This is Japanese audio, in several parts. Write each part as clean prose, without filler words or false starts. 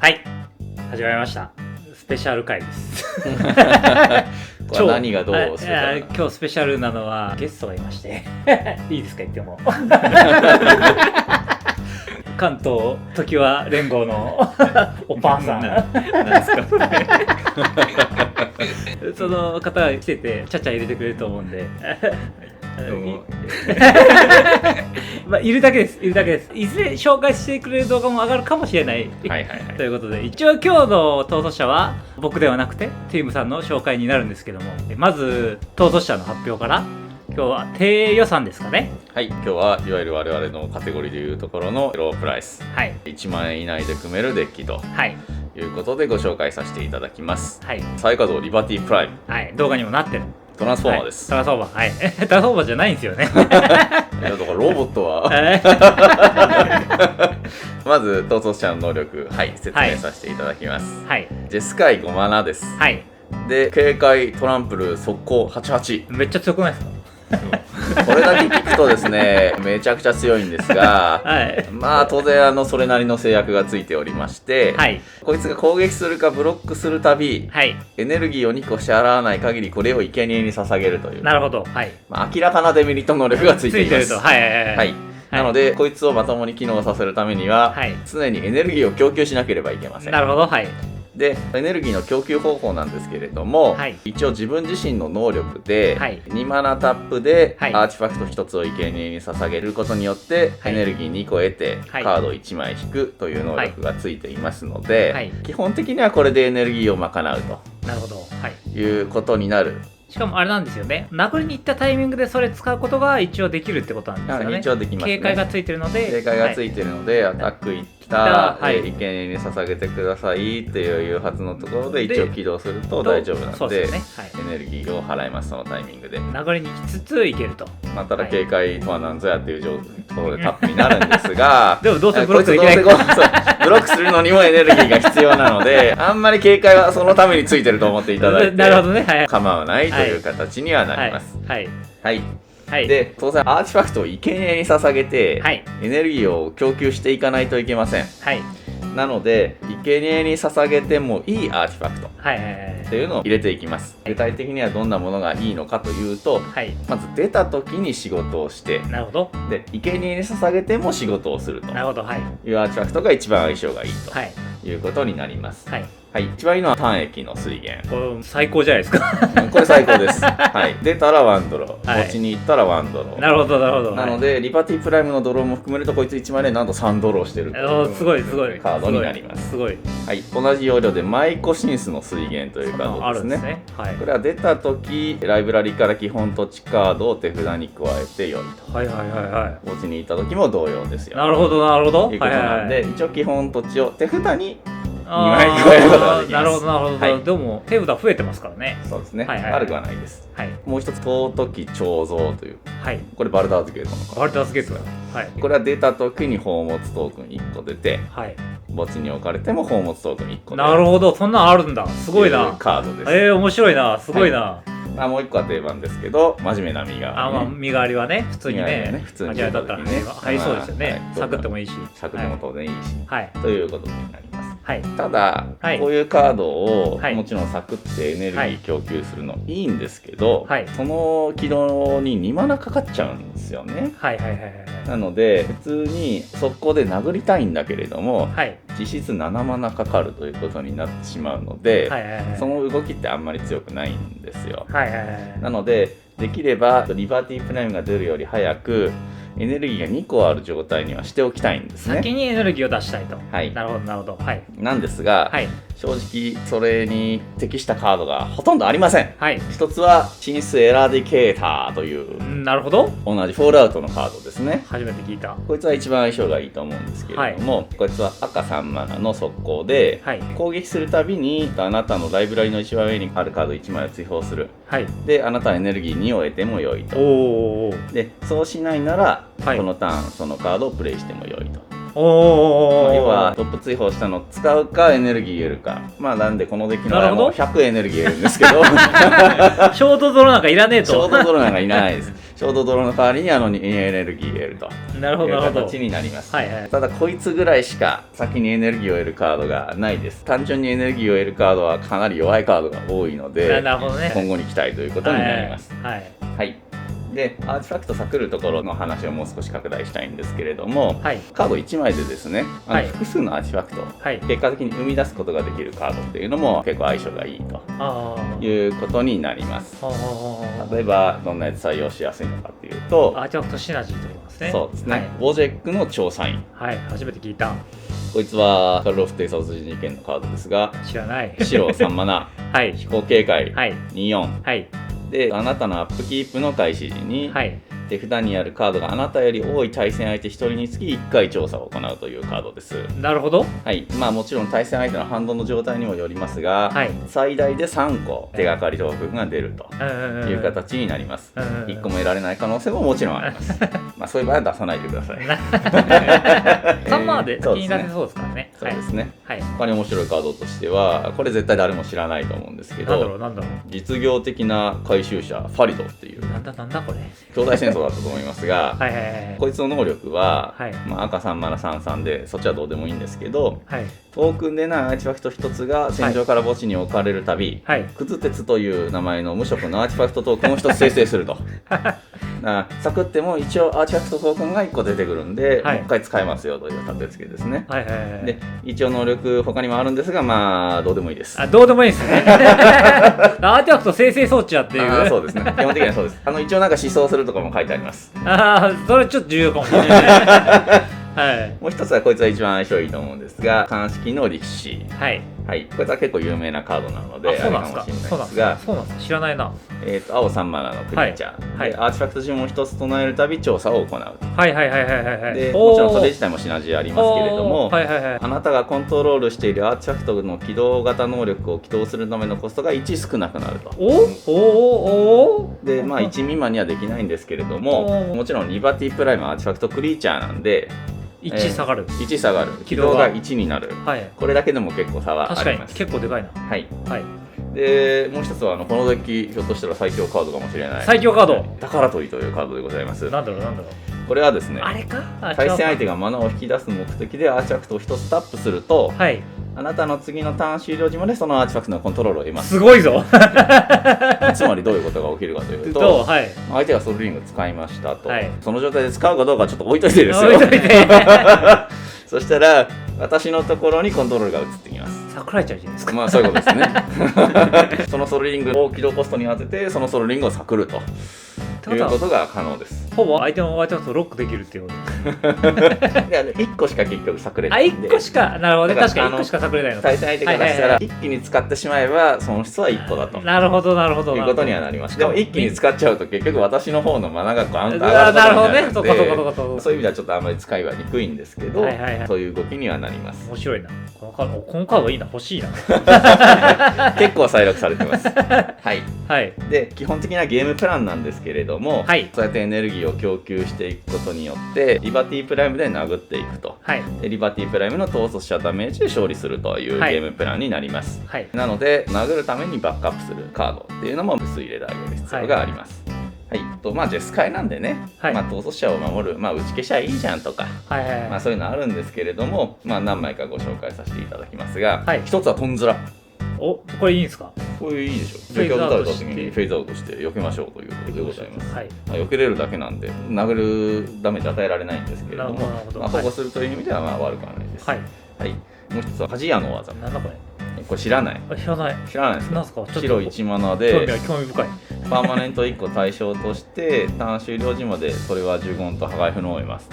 はい、始まりました。スペシャル回です。これ何がどうするか今日スペシャルなのはゲストがいましていいですか言っても関東常盤連合のおばあさんなんですかその方が来ててちゃちゃ入れてくれると思うんでまあ、いるだけです。いずれ紹介してくれる動画も上がるかもしれない、ということで、一応今日の逃走者は僕ではなくてティームさんの紹介になるんですけども、まず逃走者の発表から。今日は低予算ですかね。はい、今日はいわゆる我々のカテゴリーでいうところのロープライス、はい、1万円以内で組めるデッキと、はい、いうことでご紹介させていただきます。はい、再稼働リバティプライム、はい、動画にもなってるトランスフォーマーです。はい、トランスフォーマー、はい、トランスフォーマーじゃないんですよね。いやだからロボットはまず逃走者の能力、はい、説明させていただきます。はい、ジェスカイ5マナです。はい、で警戒トランプル速攻88。めっちゃ強くないですか？これだけ聞くとですねめちゃくちゃ強いんですが、はい、まあ当然それなりの制約がついておりまして、はい、こいつが攻撃するかブロックするたび、はい、エネルギーを2個支払わない限りこれを生贄に捧げるという。なるほど、はい、まあ、明らかなデメリット能力がついています。ついてると、はいはいはい、はい、なので、こいつをまともに機能させるためには、はい、常にエネルギーを供給しなければいけません。なるほど、はい。でエネルギーの供給方法なんですけれども、はい、一応自分自身の能力で、はい、2マナタップでアーティファクト1つを生贄に捧げることによって、はい、エネルギー2個得て、はい、カード1枚引くという能力がついていますので、はい、基本的にはこれでエネルギーを賄うと、なるほど、はい、いうことになる。しかもあれなんですよね、殴りに行ったタイミングでそれ使うことが一応できるってことなんですよね。一応できますね。警戒がついてるので、警戒がついてるので、はい、アタック行った、はい、生贄に捧げてくださいっていうはずのところで一応起動すると大丈夫なので、ね、はい、エネルギーを払います。そのタイミングで殴りに行きつついけると。まあ、ただ警戒とは何ぞやっていうところでタップになるんですがでもどうせブロックできないブロックするのにもエネルギーが必要なのであんまり警戒はそのためについてると思っていただいてなるほどね、はい、構わないという形にはなります。はい、はいはい、で当然アーティファクトを生贄に捧げて、はい、エネルギーを供給していかないといけません。はい、なので生贄に捧げてもいいアーティファクトっていうのを入れていきます。具体的にはどんなものがいいのかというと、はい、まず出た時に仕事をして、なるほど、で生贄に捧げても仕事をするというアーティファクトが一番相性がいいということになります。はいはい、一番いいのは単液の水源。これ最高じゃないですか。これ最高です。はい、出たらワンドロー、墓地に行ったらワンドロー。なるほどなるほど。なのでリバティプライムのドローも含めるとこいつ1枚でなんと3ドローしてるすごいカードになります。すごい。はい、同じ要領でマイコシンスの水源というカードですね。はい、これは出た時ライブラリから基本土地カードを手札に加えて良いと。はいはいはいはい。墓地に行った時も同様ですよ。なるほどなるほど。ということなんで、一応基本土地を手札に2枚加えることができます。なるほどなるほど、はい、でも手札増えてますからね。そうですね、悪くはないです。はい、もう一つ尊き彫像という、はい、これバルダーズゲートのカード。バルダーズゲートだ、はい、これは出た時に宝物トークン1個出て、はい、墓地に置かれても宝物トークン1個出る。なるほど、そんなんあるんだ。すごいなカードです。面白いな、すごいな。はい、もう一個は定番ですけど、真面目な身代わり、ね、身代わりはね、普通にね、普通にだったらね、入りそうですよね。サクってもいいし、サクでも当然いいし、はい、ということになります。はい、ただ、はい、こういうカードを、はい、もちろんサクってエネルギー供給するのいいんですけど、はい、その起動に2マナかかっちゃうんですよね。はいはいはいはい。なので普通に速攻で殴りたいんだけれども、はい、実質7マナかかるということになってしまうので、はいはいはい、その動きってあんまり強くないんですよ。はいはいはい、なのでできればリバティプライムが出るより早くエネルギーが2個ある状態にはしておきたいんですね。先にエネルギーを出したいと。はい。なるほどなるほど。はい。なんですが、はい、正直それに適したカードがほとんどありません。はい。一つはシンスエラディケーターという、なるほど。同じフォールアウトのカードですね。初めて聞いた。こいつは一番相性がいいと思うんですけれども、はい、こいつは赤3マナの速攻で、はい、攻撃するたびにあなたのライブラリの一番上にあるカード1枚を追放する。はい。であなたはエネルギー2を得ても良いと。おお。でそうしないなら、はい、このターンそのカードをプレイしても良いと。要はトップ追放したのを使うかエネルギー得るか。なんでこのデッキの場合も100エネルギー得るんですけどショートドローなんかいらねえと。ショートドローなんかいらないです。ショートドローの代わりに2エネルギー得るという形になります。ただこいつぐらいしか先にエネルギーを得るカードがないです。単純にエネルギーを得るカードはかなり弱いカードが多いので、今後に期待ということになります。でアーティファクトサクるところの話をもう少し拡大したいんですけれども、カード1枚でですね、複数のアーティファクト、結果的に生み出すことができるカードっていうのも結構相性がいいということになります。例えばどんなやつ採用しやすいのかっていうと、アーティファクトシナジーと言いますね。そうですね、オジェックの調査員。初めて聞いた。こいつはカルロフ邸殺人事件のカードですが、知らない。白3マナ、飛行警戒、24、であなたのアップキープの開始時に、手札にあるカードがあなたより多い対戦相手1人につき1回調査を行うというカードです。なるほど。もちろん対戦相手のハンドの状態にもよりますが、最大で3個手がかりトークンが出るという形になります。1個も得られない可能性ももちろんあります。そういう場合は出さないでください。3万で気になりそうですからね。そうですね。他に面白いカードとしては、これ絶対誰も知らないと思うんですけど、実業的な回収者ファリドっていう、なんだこれ、兄弟戦争だったと思いますが、こいつの能力は、赤3マナ33で、そっちはどうでもいいんですけど、トークンでないアーティファクト1つが戦場から墓地に置かれるたび、クズテツという名前の無色のアーティファクトトークンを1つ生成すると。サクっても一応アーティファクトトークンが1個出てくるんで、もう1回使えますよという立て付けですね。で一応能力他にもあるんですが、どうでもいいです。どうでもいいですね。アーティファクト生成装置やっていう。そうですね、基本的にはそうです。一応なんか思想するとかも書いてあります。それちょっと重要かもしれない。もう一つはこいつは一番相性いいと思うんですが、鑑識の力士。こいつは結構有名なカードなのであれかもしれないですが、そうなんですか、知らないな。青3マナのクリーチャーでアーティファクト呪文を1つ唱えるたび調査を行う。でもちろんそれ自体もシナジーありますけれども、あなたがコントロールしているアーティファクトの起動型能力を起動するためのコストが1少なくなると。で1未満にはできないんですけれども、もちろんリバティプライムアーティファクトクリーチャーなんで1下がる、1下がる、起動が1になる、これだけでも結構差はあります。確かに結構でかいな。でもう一つはこのデッキひょっとしたら最強カードかもしれない最強カード、宝取りというカードでございます。なんだろうこれはですね、あれか、対戦相手がマナを引き出す目的でアーティファクトを1つタップすると、あなたの次のターン終了時までそのアーティファクトのコントロールを得ます。すごいぞ。つまりどういうことが起きるかというと、相手がソルリング使いましたと、その状態で使うかどうかちょっと置いといてですよ。そしたら私のところにコントロールが移ってきます。桜井ちゃんじゃないですか。そういうことですね。そのソルリングを起動コストに当ててそのソルリングをサクるということが可能です。ほぼ相手のロックできるっていうこと。いや1個しか結局サクれないんで。1個しか、なるほどね、確かに1個しかサクれないの。対戦相手からしたら一気に使ってしまえば損失は1個だと。なるほどいうことにはなります。でも一気に使っちゃうと結局私の方のマナがガンと上がることになるので、そういう意味ではちょっとあんまり使いはにくいんですけど、そういう動きにはなります。面白いな。このカードいいな、欲しいな。結構再録されてます。で基本的なゲームプランなんですけれども、そうやってエネルギーを供給していくことによってリバティプライムで殴っていくと、でリバティプライムの統率者ダメージで勝利するというゲームプランになります。なので殴るためにバックアップするカードっていうのも薄い入れてあげる必要があります。ジェスカイなんでね、統率者を守る、打ち消しはいいじゃんとか、そういうのあるんですけれども、何枚かご紹介させていただきますが、一つはトンズラ。これいいんですか？これいいでしょ。状況を打たれた時にフェイズアウトして避けましょうということでございます。避けれるだけなんで殴るダメージ与えられないんですけれども、保護するという意味では悪くはないです。もう一つは鍛冶屋の技。なんだこれ？これ知らない？知らないですか？白1マナで興味深い。パーマネント1個対象としてターン終了時までそれは呪言と破壊不能を得ます。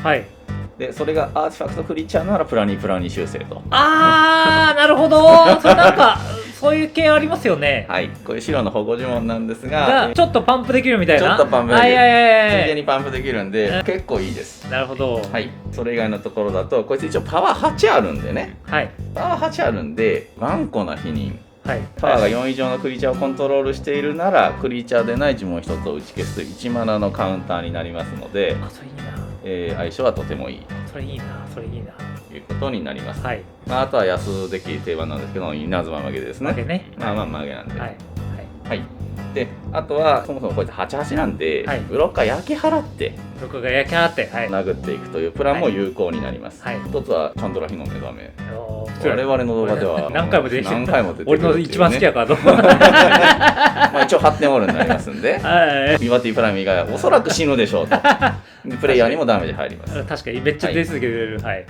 でそれがアーティファクトクリーチャーならプラニ修正と。なるほど。それなんかそういう系ありますよね。こういう白の保護呪文なんですが、ちょっとパンプできるみたいな。ちょっとパンプできる。ついでにパンプできるんで結構いいです。なるほど。それ以外のところだとこいつ一応パワー8あるんでね。パワー8あるんで頑固な否認。パワーが4以上のクリーチャーをコントロールしているならクリーチャーでない呪文1つを打ち消すという1マナのカウンターになりますので、相性はとてもいい。それいいな。いうことになります。はい。あとは安でき定番なんですけど、稲妻曲げですね。曲げね。まあ曲げなんで。はい。はい。で、あとはそもそもこいつ88なんで、ブロッカー焼き払って、殴っていくというプランも有効になります。一つはチャンドラヒの目覚め。我々の動画では何回も出てくる。俺の一番好きやからまあ一応8点オールになりますんで、ビバティプライム以外はおそらく死ぬでしょうと。プレイヤーにもダメージ入ります。確かにめっちゃ出続けてる。はい。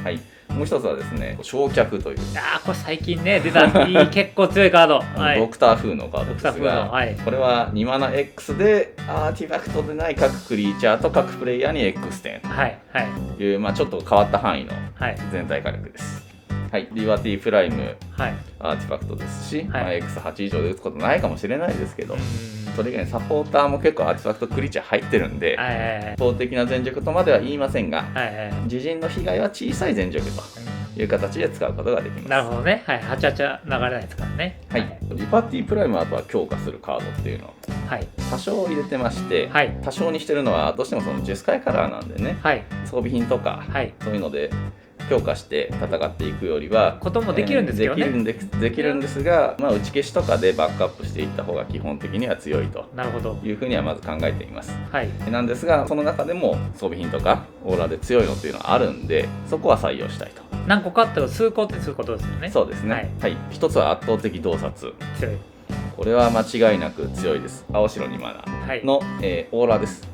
もう一つはですね、焼却という。これ最近ね出た結構強いカード。ドクター風のカードですが、これは2マナ X でアーティファクトでない各クリーチャーと各プレイヤーに X 点という、まあちょっと変わった範囲の全体火力です。はい、リバティプライム、アーティファクトですし、X8 以上で打つことないかもしれないですけど、それ以外にサポーターも結構アーティファクトクリーチャー入ってるんで、法的な全弱とまでは言いませんが、自陣の被害は小さい全弱という形で使うことができます。なるほどね。はい、8流れないですからね。はい、リバティプライムはあとは強化するカードっていうのを多少入れてまして、多少にしてるのはどうしてもそのジェスカイカラーなんでね、装備品とか、そういうので強化して戦っていくよりはこともできるんですけどね。できるんですが、まあ、打ち消しとかでバックアップしていった方が基本的には強いというふうにはまず考えています。なんですが、その中でも装備品とかオーラで強いのっていうのはあるんで、そこは採用したいと。何個かって数個ってそういうことですよね。そうですね。はい。一つは圧倒的洞察。強い。これは間違いなく強いです。青白2マナの、オーラです。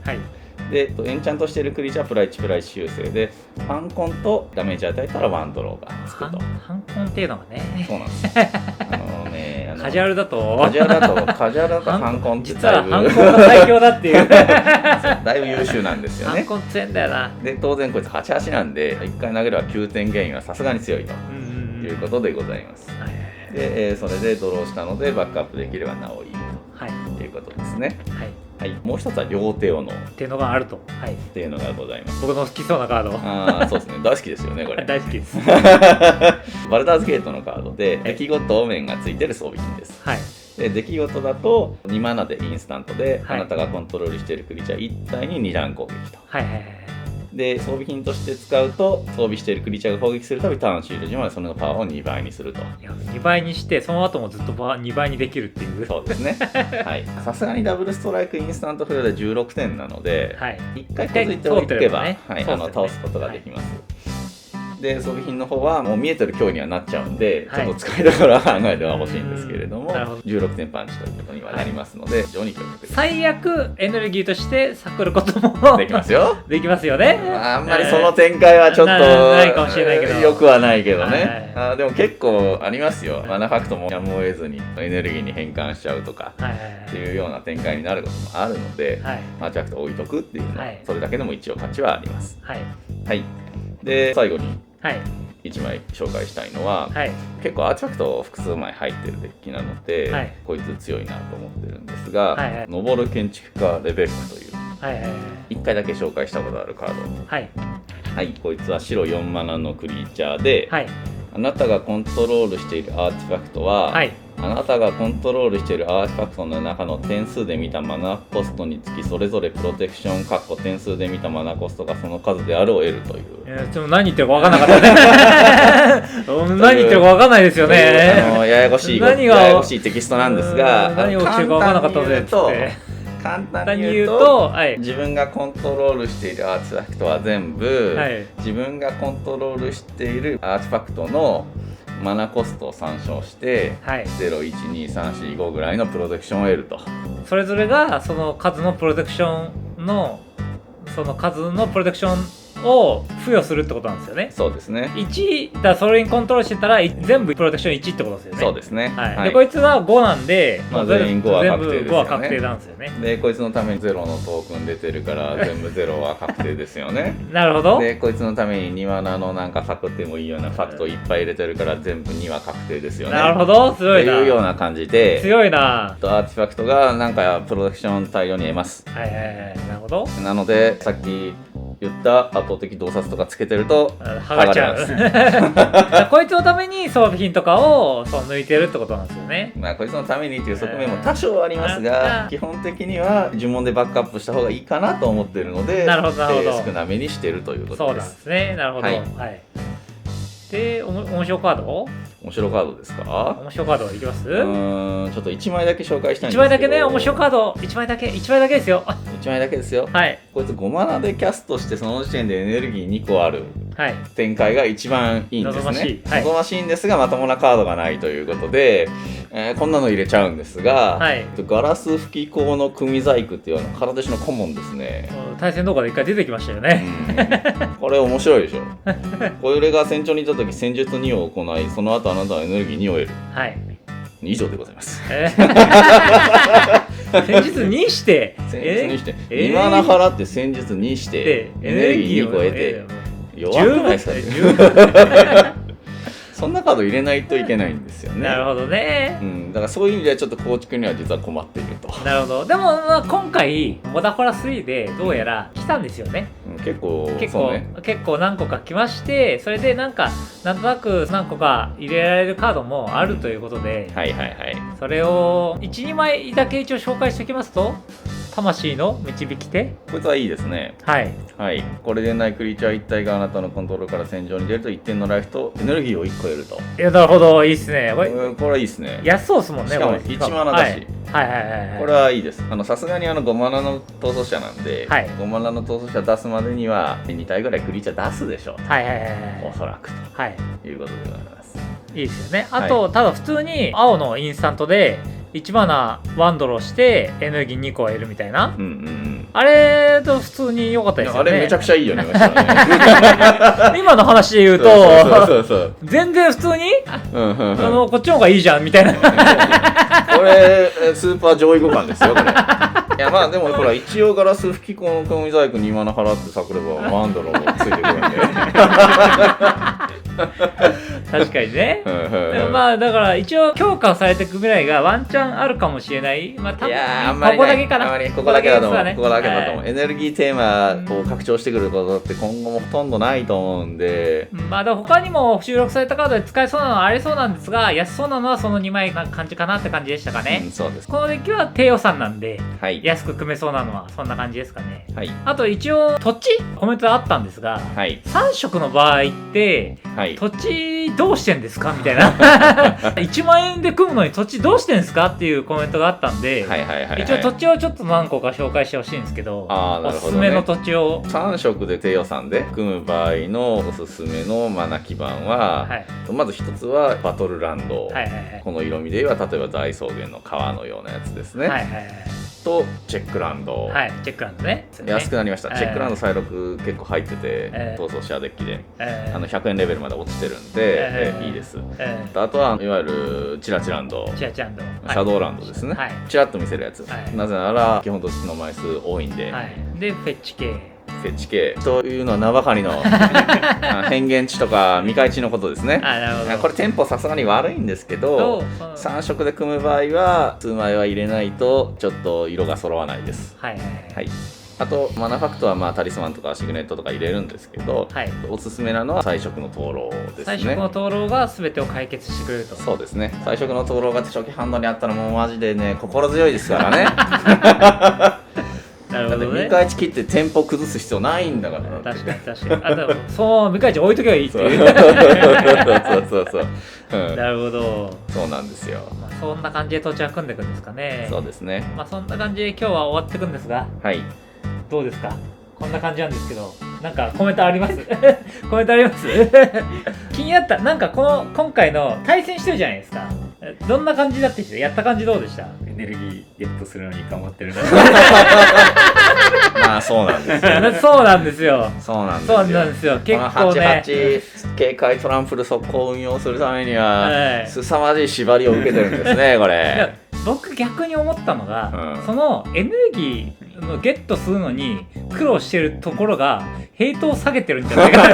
で、エンチャントしているクリーチャープライチプライチ修正で、ファンコンとダメージ与えたらワンドローがつくと。ファンコンっていうのがね。そうなんです。カジュアルだとファンコンって実はファンコンが最強だっていうだいぶ優秀なんですよね。ファンコン強いんだよな。で、当然こいつ88なんで、1回投げれば9点ゲインはさすがに強いということでございます。で、それでドローしたのでバックアップできればなおいいということですね。はい、もう一つは両手をのっていうのがあると、っていうのがございます。僕の好きそうなカード。そうですね、大好きですよねこれ。大好きです。バルダーズゲートのカードで出来事面がついてる装備品です。で出来事だと2マナでインスタントで、あなたがコントロールしているクリーチャー1体に2段攻撃と。で装備品として使うと装備しているクリーチャーが攻撃するたびターン終了時までそのパワーを2倍にすると。2倍にしてその後もずっと2倍にできるっていう。そうですね。さすがにダブルストライクインスタントフレアで16点なので、1回続いておけば、倒すことができます。で装備品の方はもう見えてる強にはなっちゃうんで、ちょっと使いどころは考えてはほしいんですけれども、16点パンチということにはなりますので、非常に強力です。最悪エネルギーとして作ることもできますよ。できますよね。あんまりその展開はちょっとないかもしれないけど、よくはないけどね。でも結構ありますよ。マナファクトもやむを得ずにエネルギーに変換しちゃうとかっていうような展開になることもあるので、マーチャクト置いとくっていうのはそれだけでも一応価値はあります。で最後に1枚紹介したいのは、結構アーティファクト複数枚入ってるデッキなので、こいつ強いなと思ってるんですが、登る建築家レベックという1回だけ紹介したことあるカード、こいつは白4マナのクリーチャーで、あなたがコントロールしているアーティファクトは、あなたがコントロールしているアーティファクトの中の点数で見たマナコストにつきそれぞれプロテクション点数で見たマナコストがその数であるを得るという。ちょっと何言ってるか分からなかったね。何言ってるか分かんないですよね。ややこしいテキストなんですが、何をしてるか分からなかったぜって簡単に言うと、自分がコントロールしているアーティファクトは全部、自分がコントロールしているアーティファクトのマナコストを参照して、0、1、2、3、4、5ぐらいのプロテクションを得ると。それぞれがその数のプロテクションのを付与するってことなんですよね。そうですね。1だそれにコントロールしてたら全部プロテクション1ってことですよね。そうですね。でこいつは5なんで、全員5は確定ですよね。5は確定なんですよね。でこいつのために0のトークン出てるから全部0は確定ですよね。なるほど。でこいつのために2マナのなんか作ってもいいようなファクトいっぱい入れてるから全部2は確定ですよね。なるほど、強いな。っていうような感じで強いな。アーティファクトがなんかプロテクション大量に得ます。なるほど。なのでさっき言った圧倒的洞察とかつけてると剥がれちゃう。こいつのために装備品とかを抜いてるってことなんですよね。こいつのためにっていう側面も多少ありますが、基本的には呪文でバックアップした方がいいかなと思ってるので、少なめにしてるということです。そうなんですね。なるほど。で、面白カードですか？面白カードいきます？ちょっと1枚だけ紹介したいんですけど。1枚だけね、面白カード1枚だけですよ。1枚だけですよ。はい。こいつ5マナでキャストしてその時点でエネルギー2個ある展開が一番いいんですね。望ましいんですがまともなカードがないということで、こんなの入れちゃうんですが、ガラス吹き口の組細工っていう空手師の顧問ですね。対戦動画で1回出てきましたよね。これ面白いでしょ。これが戦場にいた時戦術2を行い、その後あなたはエネルギー2を得る。はい。以上でございます。戦術2して2マナ払って戦術2してエネルギー2個得て弱くないですか？そんなカード入れないといけないんですよね。なるほどね。だからそういう意味ではちょっと構築には実は困っていると。なるほど。でも、今回モダコラ3でどうやら来たんですよね。結構何個か来まして、それでなんとなく何個か入れられるカードもあるということで、それを 1,2 枚だけ一応紹介しておきますと、魂の導き手、こいつはいいですね。はい。これでないクリーチャー一体があなたのコントロールから戦場に出ると1点のライフとエネルギーを1個得ると。いや、なるほど、いいっすね。これはいいっすね。安そうっすもんね。しかも1マナだし。これはいいです。さすがに5マナの闘争者なんで、5マナの闘争者出すまでには2体ぐらいクリーチャー出すでしょう。おそらくということでございます。いいですよね。あと、ただ普通に青のインスタントで1マナワンドローしてエネルギー2個得るみたいな、あれと普通に良かったですよね。あれめちゃくちゃいいよね。今の話で言うと全然普通にこっちの方がいいじゃんみたいな。これスーパー上位互換ですよこれ。いやまあでもほら一応ガラス吹き子の組細工2マナ払ってさくればワンドローもついてくるんで。確かにね。まあだから一応強化されていくぐらいがワンチャンあるかもしれない。まあ多分ここだけかな。ここだけだと思う。エネルギーテーマを拡張してくることって今後もほとんどないと思うんで。まあだから他にも収録されたカードで使えそうなのはありそうなんですが、安そうなのはその2枚な感じかなって感じでしたかね。そうです。このデッキは低予算なんで、安く組めそうなのはそんな感じですかね。あと一応土地コメントあったんですが、3色の場合って土地どうしてんですかみたいな。1万円で組むのに土地どうしてんですかっていうコメントがあったんで、一応土地をちょっと何個か紹介してほしいんですけど、おすすめの土地を3色で低予算で組む場合のおすすめのマナ基盤は、まず一つはバトルランド、この色味で言えば例えば大草原の川のようなやつですね。とチェックランド、チェックランドね、安くなりました。チェックランド再録結構入ってて、闘争シェアデッキで、100円レベルまで落ちてるんで、いいです。あとはいわゆるチラチランド、シャドーランドですね。チラッと見せるやつ。なぜなら基本土地の枚数多いんで。でフェッチ系というのは名ばかりの変幻地とか未開地のことですね。これテンポさすがに悪いんですけど、3色で組む場合は数枚は入れないとちょっと色が揃わないです。あとマナファクトはタリスマンとかシグネットとか入れるんですけど、おすすめなのは彩色の灯籠ですね。彩色の灯籠が全てを解決してくれると。そうですね。彩色の灯籠が初期ハンドにあったらもうマジでね心強いですからね。なるほどね。未開地切ってテンポ崩す必要ないんだから。確かに。でもそう未開地置いとけばいいっていう。そう。なるほど。そうなんですよ。そんな感じで土地は組んでいくんですかね。そうですね。そんな感じで今日は終わっていくんですが。どうですか。こんな感じなんですけど、なんかコメントあります？コメントあります？気になったなんか今回の対戦してるじゃないですか。どんな感じだってやった感じどうでした？エネルギーゲットするのに頑張ってるな。まあそうなんですよ。そうなんですよ。そうなんですよ。結構ね。88警戒トランプル速攻を運用するためには凄まじい縛りを受けてるんですねこれ。僕逆に思ったのが、そのエネルギーのゲットするのに苦労してるところがヘイトを下げてるんじゃないか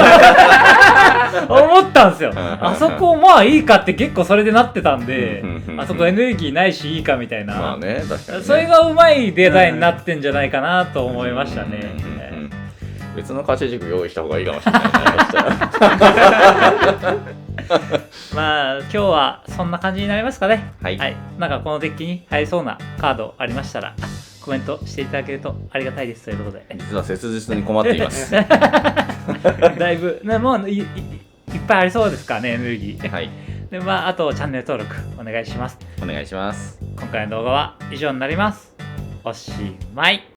な思ったんですよ。あそこまあいいかって結構それでなってたんで、あそこエネルギーないしいいかみたいな。まあね、確かにね。それがうまいデザインになってんじゃないかなと思いましたね。別の勝ち軸用意した方がいいかもしれないね。まあ今日はそんな感じになりますかね。はい。なんかこのデッキに入りそうなカードありましたらコメントしていただけるとありがたいですということで。実は切実に困っています。だいぶもういっぱいありそうですからね、エネルギー。はい。で、まあ、あとチャンネル登録お願いします。お願いします。今回の動画は以上になります。おしまい。